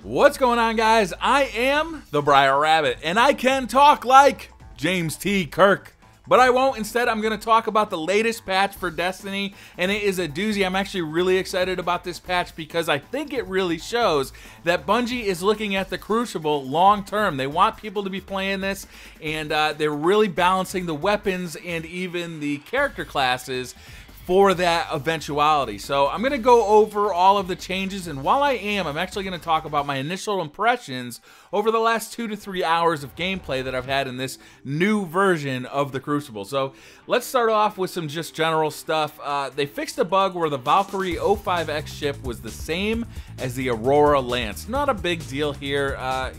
What's going on, guys? I am the BriarRabbit, and I can talk like James T. Kirk. But I won't. Instead, I'm going to talk about the latest patch for Destiny, and it is a doozy. I'm actually really excited about this patch because I think it really shows that Bungie is looking at the Crucible long term. They want people to be playing this, and they're really balancing the weapons and even the character classes for that eventuality. So I'm going to go over all of the changes, and while I'm actually going to talk about my initial impressions over the last 2 to 3 hours of gameplay that I've had in this new version of the Crucible. So let's start off with some just general stuff. They fixed a bug where the Valkyrie 05X ship was the same as the Aurora Lance. Not a big deal here.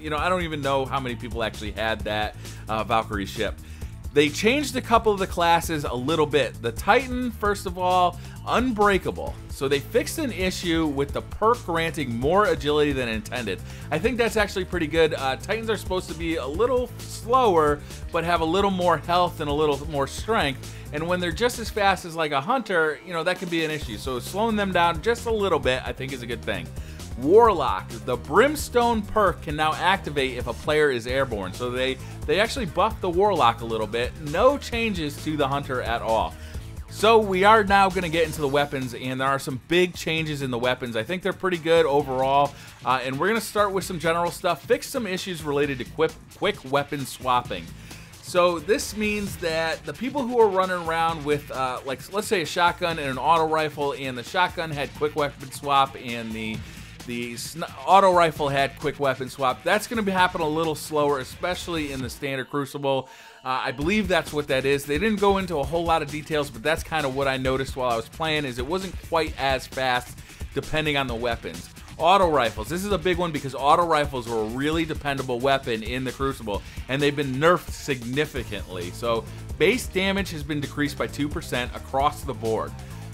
You know, I don't even know how many people actually had that Valkyrie ship. They changed a couple of the classes a little bit. The Titan, first of all, unbreakable. So they fixed an issue with the perk granting more agility than intended. I think that's actually pretty good. Titans are supposed to be a little slower, but have a little more health and a little more strength. And when they're just as fast as like a hunter, you know, that can be an issue. So slowing them down just a little bit, I think, is a good thing. Warlock, the Brimstone perk can now activate if a player is airborne. So they actually buffed the Warlock a little bit. No changes to the Hunter at all. So we are now going to get into the weapons, and there are some big changes in the weapons. I think they're pretty good overall, and we're going to start with some general stuff. Fix some issues related to quick weapon swapping. So this means that the people who are running around with, like, let's say a shotgun and an auto rifle, and the shotgun had quick weapon swap, and the auto rifle had quick weapon swap, that's going to happen a little slower, especially in the standard Crucible. I believe that's what that is. They didn't go into a whole lot of details, but that's kind of what I noticed while I was playing, is it wasn't quite as fast depending on the weapons. Auto rifles. This is a big one because auto rifles were a really dependable weapon in the Crucible, and they've been nerfed significantly. So base damage has been decreased by 2% across the board.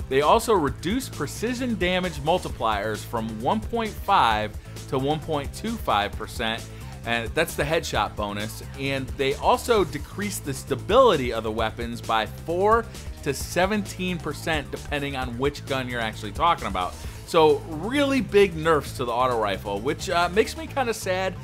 They also reduced precision damage multipliers from 1.5 to 1.25%, and that's the headshot bonus. And they also decreased the stability of the weapons by 4 to 17% depending on which gun you're actually talking about. So really big nerfs to the auto rifle, which makes me kind of sad.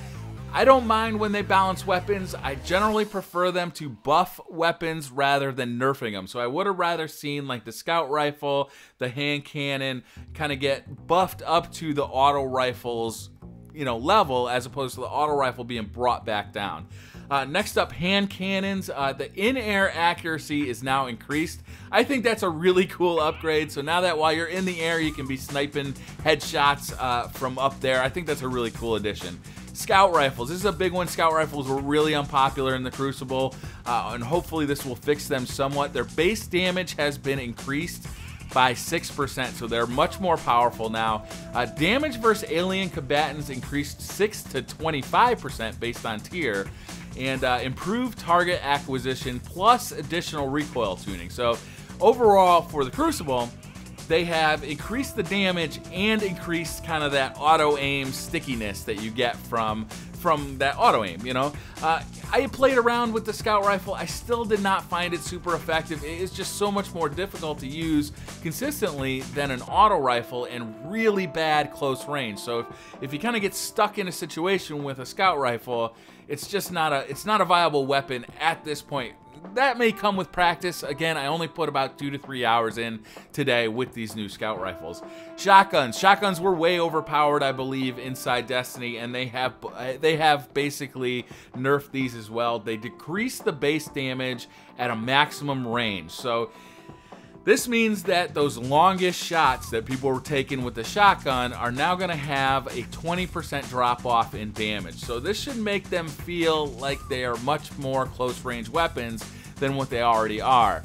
I don't mind when they balance weapons. I generally prefer them to buff weapons rather than nerfing them. So I would have rather seen like the scout rifle, the hand cannon kind of get buffed up to the auto rifle's, you know, level, as opposed to the auto rifle being brought back down. Next up, hand cannons. The in-air accuracy is now increased. I think that's a really cool upgrade. So now that while you're in the air, you can be sniping headshots from up there. I think that's a really cool addition. Scout rifles. This is a big one. Scout rifles were really unpopular in the Crucible, and hopefully this will fix them somewhat. Their base damage has been increased by 6%, so they're much more powerful now. Damage versus alien combatants increased 6 to 25% based on tier, and improved target acquisition plus additional recoil tuning. So overall for the Crucible, they have increased the damage and increased kind of that auto aim stickiness that you get from that auto aim, you know. I played around with the scout rifle. I still did not find it super effective. It is just so much more difficult to use consistently than an auto rifle and really bad close range. So if you kind of get stuck in a situation with a scout rifle, it's just not a viable weapon at this point. That may come with practice. Again, I only put about 2 to 3 hours in today with these new scout rifles. Shotguns. Shotguns were way overpowered, I believe, inside Destiny, and they have basically nerfed these as well. They decreased the base damage at a maximum range. So this means that those longest shots that people were taking with the shotgun are now going to have a 20% drop off in damage. So this should make them feel like they are much more close range weapons than what they already are.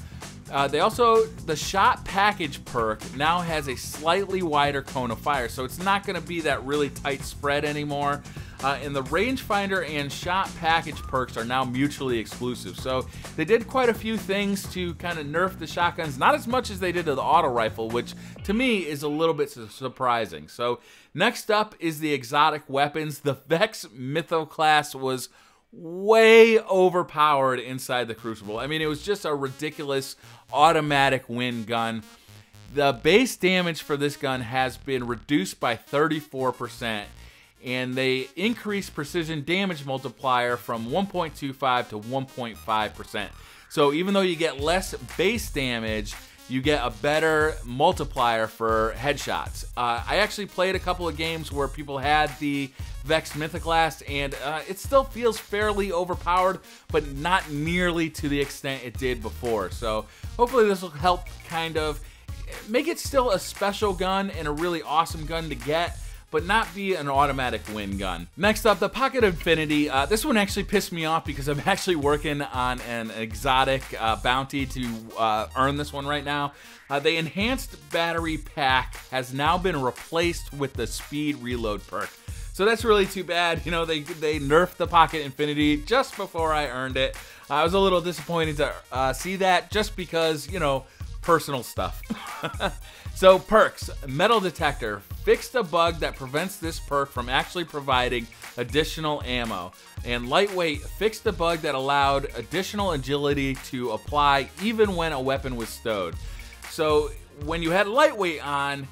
The shot package perk now has a slightly wider cone of fire, so it's not going to be that really tight spread anymore. And the rangefinder and shot package perks are now mutually exclusive. So they did quite a few things to kind of nerf the shotguns, not as much as they did to the auto rifle, which to me is a little bit surprising. So next up is the exotic weapons. The Vex Mytho class was way overpowered inside the Crucible. I mean, it was just a ridiculous automatic wind gun. The base damage for this gun has been reduced by 34%, and they increased precision damage multiplier from 1.25 to 1.5%. So even though you get less base damage, you get a better multiplier for headshots. I actually played a couple of games where people had the Vex Mythoclast, and it still feels fairly overpowered, but not nearly to the extent it did before. So hopefully this will help kind of make it still a special gun and a really awesome gun to get, but not be an automatic win gun. Next up, the Pocket Infinity. This one actually pissed me off because I'm actually working on an exotic bounty to earn this one right now. The enhanced battery pack has now been replaced with the speed reload perk. So that's really too bad. You know, they nerfed the Pocket Infinity just before I earned it. I was a little disappointed to see that, just because, you know, personal stuff. So perks, metal detector, fixed a bug that prevents this perk from actually providing additional ammo. And lightweight, fixed a bug that allowed additional agility to apply even when a weapon was stowed. So when you had lightweight on,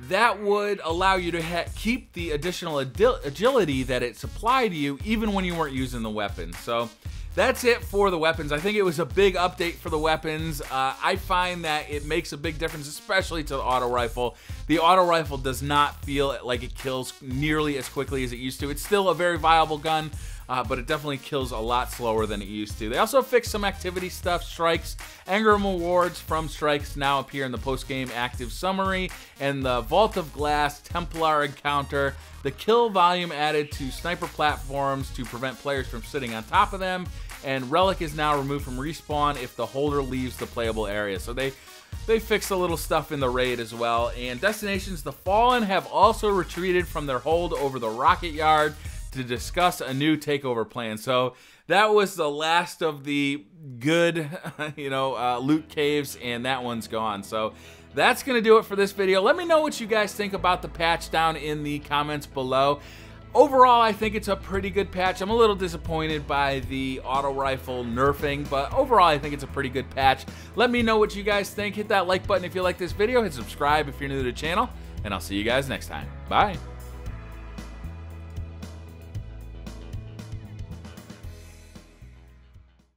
that would allow you to keep the additional agility that it supplied to you even when you weren't using the weapon. So that's it for the weapons. I think it was a big update for the weapons. I find that it makes a big difference, especially to the auto rifle. The auto rifle does not feel like it kills nearly as quickly as it used to. It's still a very viable gun, but it definitely kills a lot slower than it used to. They also fixed some activity stuff. Strikes, Engram awards from strikes now appear in the post-game active summary, and the Vault of Glass Templar encounter. The kill volume added to sniper platforms to prevent players from sitting on top of them, and Relic is now removed from respawn if the holder leaves the playable area. So they fixed a little stuff in the raid as well. And Destinations The Fallen have also retreated from their hold over the rocket yard to discuss a new takeover plan. So that was the last of the good, loot caves, and that one's gone. So that's going to do it for this video. Let me know what you guys think about the patch down in the comments below. Overall, I think it's a pretty good patch. I'm a little disappointed by the auto rifle nerfing, but overall, I think it's a pretty good patch. Let me know what you guys think. Hit that like button if you like this video. Hit subscribe if you're new to the channel, and I'll see you guys next time. Bye.